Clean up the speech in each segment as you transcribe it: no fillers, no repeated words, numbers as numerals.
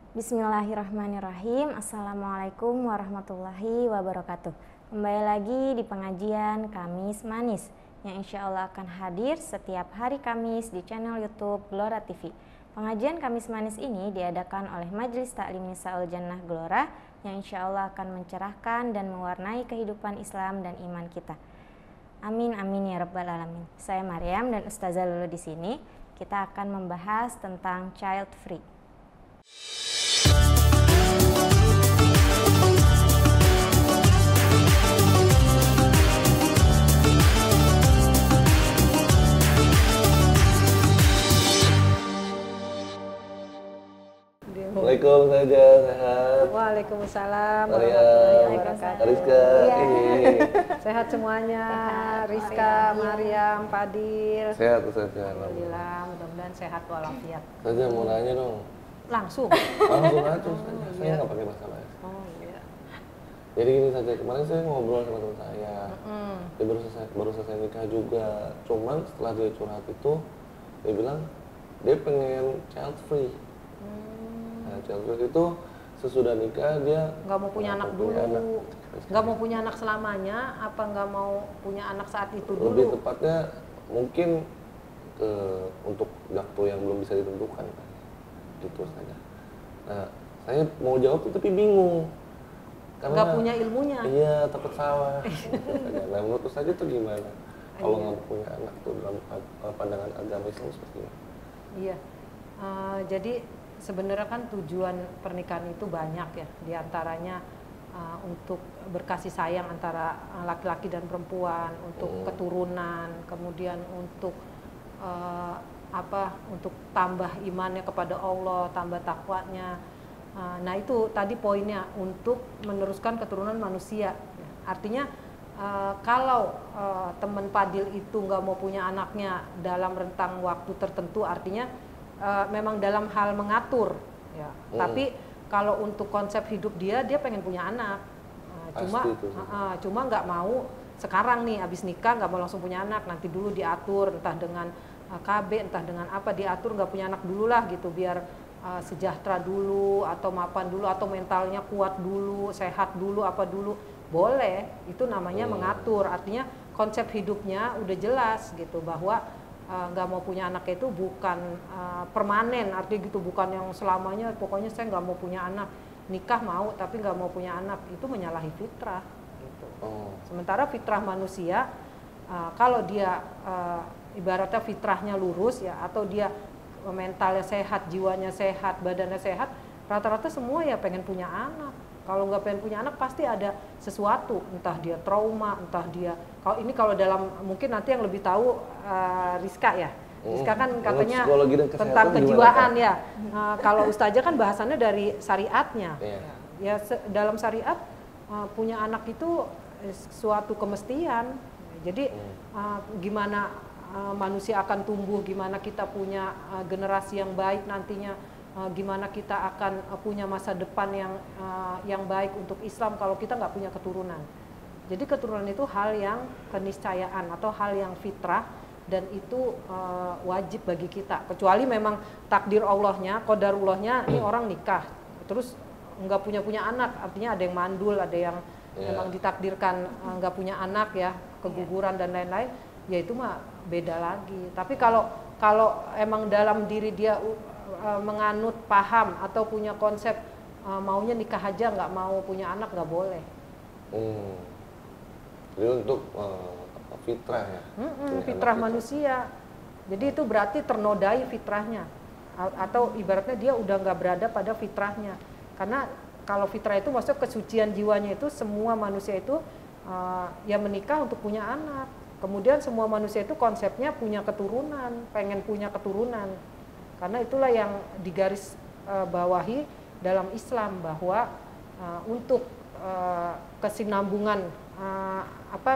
Bismillahirrahmanirrahim. Assalamualaikum warahmatullahi wabarakatuh. Kembali lagi di pengajian Kamis Manis yang insya Allah akan hadir setiap hari Kamis di channel YouTube Gelora TV. Pengajian Kamis Manis ini diadakan oleh Majelis Taklim Nisa'ul Jannah Gelora yang insya Allah akan mencerahkan dan mewarnai kehidupan Islam dan iman kita. Amin amin ya rabbal alamin. Saya Maryam dan Ustazah Lulu di sini. Kita akan membahas tentang child free. Assalamualaikum saja, sehat. Waalaikumsalam Maryam, Rizka. Sehat semuanya, Rizka, Maryam, Fadil. Sehat Ustaz. Alhamdulillah, mudah-mudahan sehat walafiat. Saja mau nanya dong. Langsung. Langsung aja Ustaz. Saya nggak pakai bahasa basi. Oh iya. Jadi gini saja, kemarin saya ngobrol sama teman saya. Dia baru selesai nikah juga. Cuman setelah dia curhat itu, dia bilang dia pengen child free. Nah, child free itu sesudah nikah dia Nggak mau punya anak dulu. Nggak mau punya anak selamanya, apa nggak mau punya anak saat itu dulu? Lebih tepatnya mungkin untuk waktu yang belum bisa ditentukan, gitu saja. Nah, saya mau jawab tapi bingung. Karena Nggak punya ilmunya. Iya, takut salah. Gitu saja. Nah, menurut saya itu gimana? Kalau nggak punya anak tuh dalam pandangan agama Islam seperti apa? Iya. Jadi sebenarnya kan tujuan pernikahan itu banyak ya, diantaranya untuk berkasih sayang antara laki-laki dan perempuan, untuk keturunan, kemudian untuk untuk tambah imannya kepada Allah, tambah takwanya. Nah itu tadi poinnya, untuk meneruskan keturunan manusia. Artinya kalau teman Fadil itu nggak mau punya anaknya dalam rentang waktu tertentu, artinya memang dalam hal mengatur ya. Tapi kalau untuk konsep hidup dia pengen punya anak. Cuma nggak mau sekarang nih abis nikah nggak mau langsung punya anak, nanti dulu diatur entah dengan KB entah dengan apa, diatur nggak punya anak dulu lah gitu, biar sejahtera dulu atau mapan dulu atau mentalnya kuat dulu, sehat dulu, apa dulu. Boleh, itu namanya mengatur. Artinya konsep hidupnya udah jelas gitu, bahwa nggak mau punya anak itu bukan permanen, artinya gitu, bukan yang selamanya pokoknya saya nggak mau punya anak, nikah mau tapi nggak mau punya anak, itu menyalahi fitrah gitu. Sementara fitrah manusia kalau dia ibaratnya fitrahnya lurus ya, atau dia mentalnya sehat, jiwanya sehat, badannya sehat, rata-rata semua ya pengen punya anak. Kalau nggak pengen punya anak pasti ada sesuatu, entah dia trauma, entah dia kalau dalam mungkin nanti yang lebih tahu Rizka ya. Rizka kan katanya tentang kejiwaan ya. Kalau Ustazah kan bahasannya dari syariatnya. Ya dalam syariat punya anak itu suatu kemestian. Jadi gimana manusia akan tumbuh, gimana kita punya generasi yang baik nantinya, gimana kita akan punya masa depan yang baik untuk Islam kalau kita nggak punya keturunan. Jadi keturunan itu hal yang keniscayaan atau hal yang fitrah, dan itu wajib bagi kita. Kecuali memang takdir Allahnya, qadarullahnya, ini orang nikah terus nggak punya anak, artinya ada yang mandul, ada yang memang ditakdirkan nggak punya anak ya, keguguran dan lain-lain, ya itu mah beda lagi. Tapi kalau emang dalam diri dia menganut paham atau punya konsep maunya nikah aja, nggak mau punya anak, nggak boleh. Jadi untuk fitrah ya? Fitrah manusia. Jadi itu berarti ternodai fitrahnya, atau ibaratnya dia udah nggak berada pada fitrahnya. Karena kalau fitrah itu maksudnya kesucian jiwanya, itu semua manusia itu ya menikah untuk punya anak. Kemudian semua manusia itu konsepnya punya keturunan, pengen punya keturunan. Karena itulah yang digaris bawahi dalam Islam, bahwa untuk kesinambungan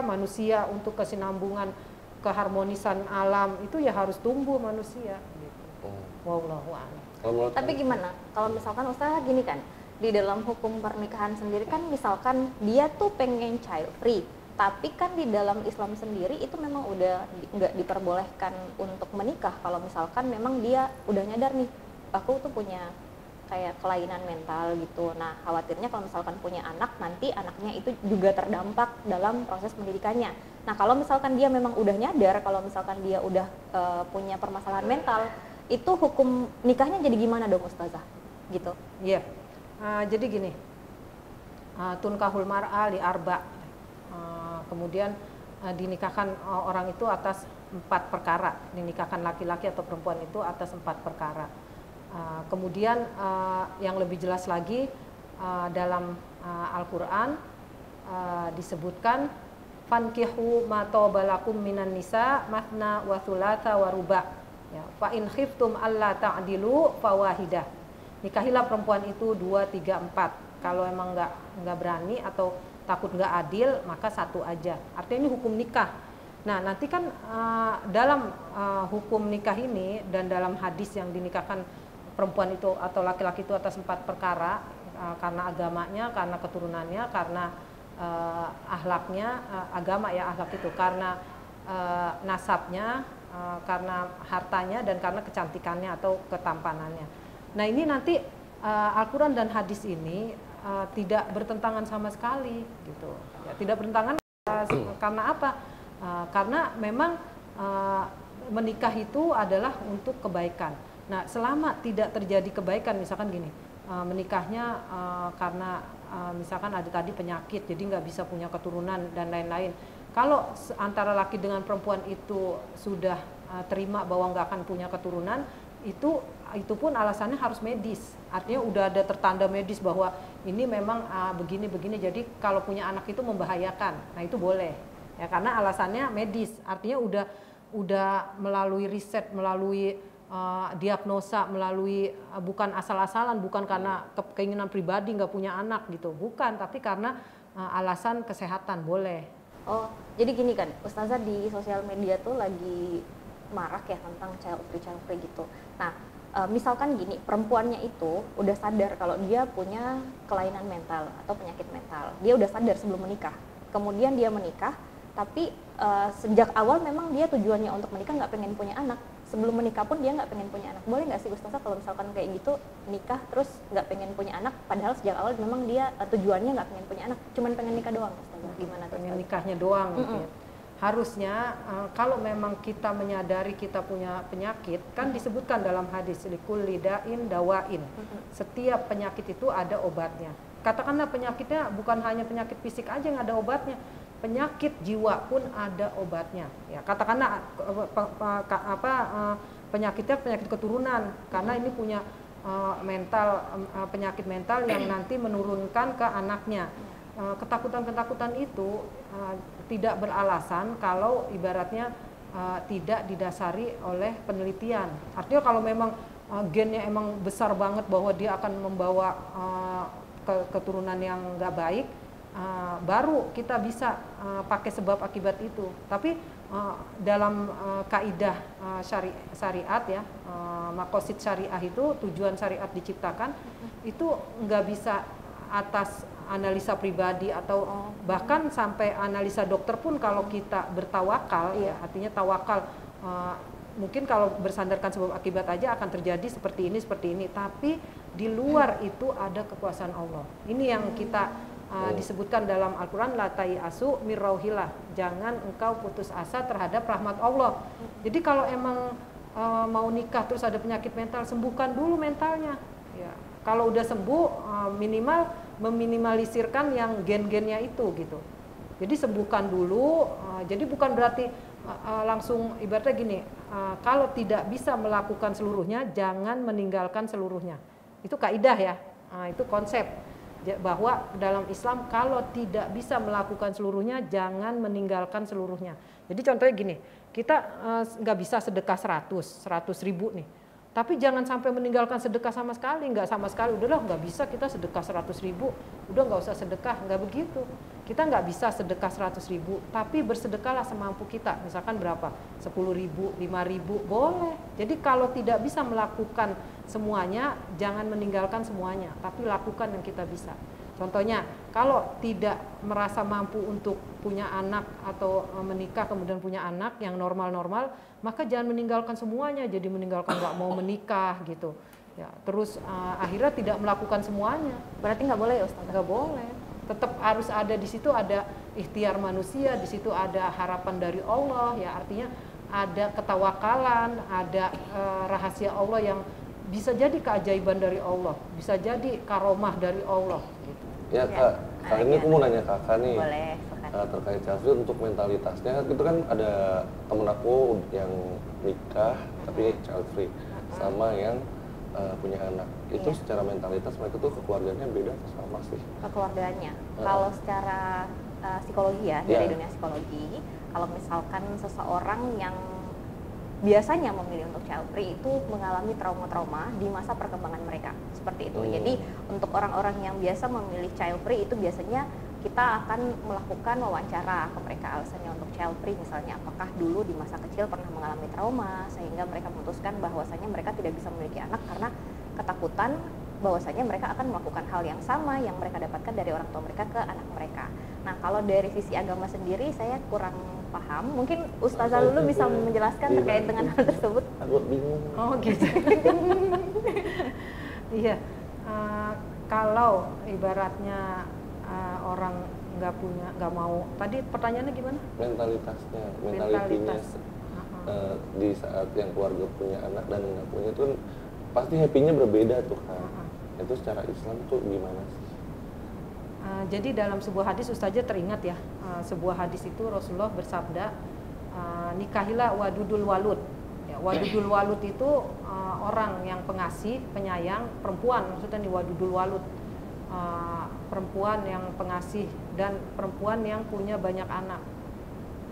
manusia, untuk kesinambungan keharmonisan alam itu ya harus tumbuh manusia gitu. Wallahu a'lam. Tapi gimana kalau misalkan Ustaz gini kan, di dalam hukum pernikahan sendiri kan misalkan dia tuh pengen child free, tapi kan di dalam Islam sendiri itu memang udah nggak diperbolehkan untuk menikah kalau misalkan memang dia udah nyadar nih, aku tuh punya kayak kelainan mental gitu. Nah, khawatirnya kalau misalkan punya anak, nanti anaknya itu juga terdampak dalam proses pendidikannya. Nah, kalau misalkan dia memang udah nyadar, kalau misalkan dia udah punya permasalahan mental, itu hukum nikahnya jadi gimana dong Ustazah? Gitu. Iya. Jadi gini, tunkahul mar'a li arba. Kemudian dinikahkan orang itu atas 4 perkara, dinikahkan laki-laki atau perempuan itu atas 4 perkara. Kemudian yang lebih jelas lagi dalam Al-Quran disebutkan fankihu ma tobalakum minan nisa mathna wa thulatha wa ruba, ya, fa in khiftum alla ta'dilu fawahidah. Nikahilah perempuan itu 2, 3, 4. Kalau emang nggak berani atau takut nggak adil, maka 1 aja. Artinya ini hukum nikah. Nah, nanti kan dalam hukum nikah ini dan dalam hadis yang dinikahkan perempuan itu atau laki-laki itu atas 4 perkara, karena agamanya, karena keturunannya, karena akhlaknya, agama ya akhlak itu, karena nasabnya, karena hartanya, dan karena kecantikannya atau ketampanannya. Nah, ini nanti Al-Quran dan hadis ini tidak bertentangan sama sekali gitu. Ya, tidak bertentangan karena apa? Karena memang menikah itu adalah untuk kebaikan. Nah, selama tidak terjadi kebaikan, misalkan gini, menikahnya karena misalkan ada tadi penyakit, jadi nggak bisa punya keturunan dan lain-lain. Kalau antara laki dengan perempuan itu sudah terima bahwa nggak akan punya keturunan, itu pun alasannya harus medis. Artinya udah ada tertanda medis bahwa ini memang begini-begini. Jadi kalau punya anak itu membahayakan. Nah, itu boleh. Ya, karena alasannya medis. Artinya udah melalui riset, melalui diagnosa, melalui bukan asal-asalan, bukan karena keinginan pribadi nggak punya anak gitu, bukan, tapi karena alasan kesehatan boleh. Oh, jadi gini kan, Ustazah di sosial media tuh lagi marak ya tentang child free gitu. Nah, misalkan gini, perempuannya itu udah sadar kalau dia punya kelainan mental atau penyakit mental, dia udah sadar sebelum menikah, kemudian dia menikah, tapi sejak awal memang dia tujuannya untuk menikah nggak pengen punya anak. Sebelum menikah pun dia nggak pengen punya anak. Boleh nggak sih Ustazah kalau misalkan kayak gitu nikah terus nggak pengen punya anak, padahal sejak awal memang dia tujuannya nggak pengen punya anak, cuman pengen nikah doang Ustazah? Gimana tuh? Pengen nikahnya doang gitu ya. Harusnya kalau memang kita menyadari kita punya penyakit, kan disebutkan dalam hadis likulli da'in dawain. Setiap penyakit itu ada obatnya. Katakanlah penyakitnya bukan hanya penyakit fisik aja yang ada obatnya, penyakit jiwa pun ada obatnya. Ya, katakanlah penyakitnya penyakit keturunan, karena ini punya penyakit mental yang nanti menurunkan ke anaknya. Ketakutan-ketakutan itu tidak beralasan kalau ibaratnya tidak didasari oleh penelitian. Artinya kalau memang gennya emang besar banget bahwa dia akan membawa keturunan yang nggak baik, baru kita bisa pakai sebab akibat itu. Tapi dalam kaidah syariat ya, maqasid syariah itu, tujuan syariat diciptakan itu nggak bisa atas analisa pribadi atau bahkan sampai analisa dokter pun. Kalau kita bertawakal ya, artinya tawakal, mungkin kalau bersandarkan sebab akibat aja akan terjadi seperti ini, tapi di luar itu ada kekuasaan Allah. Ini yang kita disebutkan dalam Al-Quran, la ta'iasu mir rauhillah, jangan engkau putus asa terhadap rahmat Allah. Jadi kalau emang mau nikah terus ada penyakit mental, sembuhkan dulu mentalnya ya. Kalau udah sembuh, minimal meminimalisirkan yang gen-gennya itu gitu. Jadi sembuhkan dulu. Jadi bukan berarti langsung, ibaratnya gini, kalau tidak bisa melakukan seluruhnya, jangan meninggalkan seluruhnya. Itu kaidah ya, itu konsep bahwa dalam Islam kalau tidak bisa melakukan seluruhnya, jangan meninggalkan seluruhnya. Jadi contohnya gini, kita nggak bisa sedekah 100 ribu nih, tapi jangan sampai meninggalkan sedekah sama sekali, nggak sama sekali, udahlah nggak bisa kita sedekah 100 ribu, udah nggak usah sedekah, nggak begitu. Kita nggak bisa sedekah 100 ribu, tapi bersedekahlah semampu kita, misalkan berapa, 10 ribu, 5 ribu, boleh. Jadi kalau tidak bisa melakukan semuanya, jangan meninggalkan semuanya, tapi lakukan yang kita bisa. Contohnya, kalau tidak merasa mampu untuk punya anak atau menikah kemudian punya anak yang normal-normal, maka jangan meninggalkan semuanya, jadi meninggalkan nggak mau menikah gitu. Ya, terus akhirnya tidak melakukan semuanya. Berarti nggak boleh ya Ustazah? Nggak boleh. Tetap harus ada di situ, ada ikhtiar manusia, di situ ada harapan dari Allah, ya artinya ada ketawakalan, ada rahasia Allah yang bisa jadi keajaiban dari Allah, bisa jadi karomah dari Allah. Gitu. Ya Kak, kali ini aku mau nanya Kakak nih. Boleh. Terkait child free untuk mentalitasnya, itu kan ada temen aku yang nikah tapi child free sama yang punya anak. Itu secara mentalitas mereka tuh kekeluarganya beda atau sama sih? Kekeluarganya. Kalau secara psikologi ya, dari dunia psikologi, kalau misalkan seseorang yang biasanya memilih untuk child free itu mengalami trauma-trauma di masa perkembangan mereka, seperti itu. Jadi untuk orang-orang yang biasa memilih child free itu biasanya kita akan melakukan wawancara ke mereka, alasannya untuk child free misalnya apakah dulu di masa kecil pernah mengalami trauma sehingga mereka memutuskan bahwasanya mereka tidak bisa memiliki anak karena ketakutan bahwasanya mereka akan melakukan hal yang sama yang mereka dapatkan dari orang tua mereka ke anak mereka. Nah, kalau dari sisi agama sendiri saya kurang paham. Mungkin Ustazah Lulu bisa menjelaskan terkait dengan hal tersebut. Aku bingung. Oh gitu. Iya. Kalau ibaratnya orang nggak mau. Tadi pertanyaannya gimana? Mentalitasnya, mentalitinya di saat yang keluarga punya anak dan nggak punya itu pasti happy-nya berbeda tuh kan. Itu secara Islam tuh gimana sih? Jadi dalam sebuah hadis Ustazah teringat ya, sebuah hadis itu Rasulullah bersabda, nikahilah wadudul walud. Ya, wadudul walud itu orang yang pengasih, penyayang, perempuan maksudnya nih wadudul walud. Perempuan yang pengasih dan perempuan yang punya banyak anak.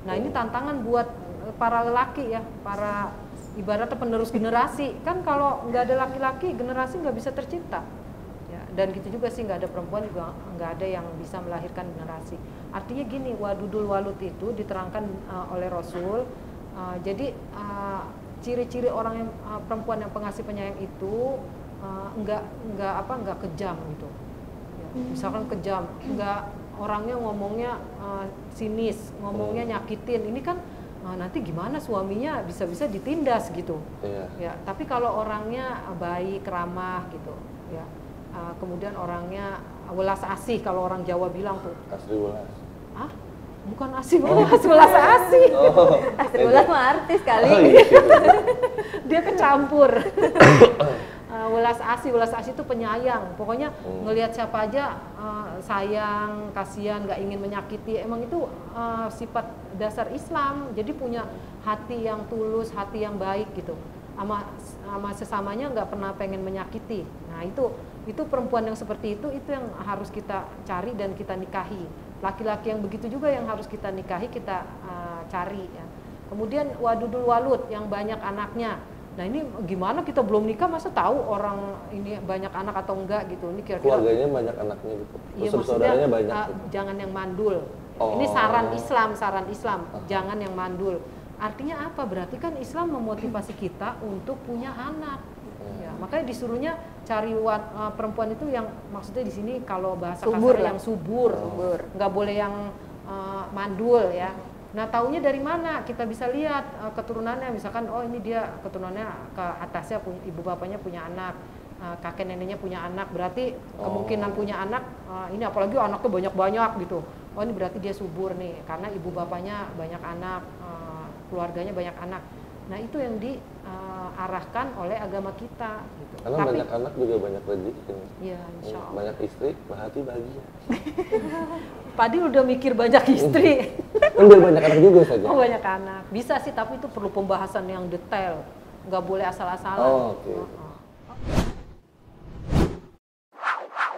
Nah ini tantangan buat para lelaki ya, para ibaratnya penerus generasi. Kan kalau nggak ada laki-laki, generasi nggak bisa tercipta. Ya, dan gitu juga sih nggak ada perempuan juga nggak ada yang bisa melahirkan generasi. Artinya gini, wadudul walud itu diterangkan oleh Rasul. Jadi ciri-ciri orang yang perempuan yang pengasih penyayang itu nggak kejam gitu. Misalkan kejam, enggak orangnya ngomongnya sinis, ngomongnya nyakitin. Ini kan nanti gimana suaminya bisa-bisa ditindas gitu. Ya, tapi kalau orangnya baik, ramah gitu, ya. Kemudian orangnya welas asih kalau orang Jawa bilang tuh. Asri welas. Bukan asih welas, welas asih. Asri welas mah artis kali. Dia kecampur. Welas asih itu penyayang. Pokoknya ngelihat siapa aja sayang, kasihan, nggak ingin menyakiti. Emang itu sifat dasar Islam. Jadi punya hati yang tulus, hati yang baik gitu. Sama sesamanya nggak pernah pengen menyakiti. Nah itu perempuan yang seperti itu yang harus kita cari dan kita nikahi. Laki-laki yang begitu juga yang harus kita nikahi, kita cari. Ya. Kemudian wadudul walud yang banyak anaknya. Nah ini gimana kita belum nikah masa tahu orang ini banyak anak atau enggak gitu. Ini kira-kira keluarganya banyak anaknya gitu. Iya, saudaranya banyak. Jangan yang mandul. Ini saran Islam, jangan yang mandul. Artinya apa? Berarti kan Islam memotivasi kita untuk punya anak. Ya, makanya disuruhnya cari perempuan itu yang maksudnya di sini kalau bahasa kasarnya yang subur. Nggak boleh yang mandul ya. Nah, taunya dari mana? Kita bisa lihat keturunannya, misalkan oh ini dia keturunannya ke atasnya ibu bapaknya punya anak, kakek neneknya punya anak, berarti kemungkinan punya anak ini apalagi anaknya banyak-banyak gitu. Oh ini berarti dia subur nih karena ibu bapaknya banyak anak, keluarganya banyak anak. Nah, itu yang diarahkan oleh agama kita gitu. Karena banyak anak juga banyak rezeki. Iya, insya Allah. Banyak istri, berarti bahagia. Padahal udah mikir banyak istri. Kan biar banyak anak juga saja. Oh banyak anak, bisa sih tapi itu perlu pembahasan yang detail, nggak boleh asal-asalan. Oke.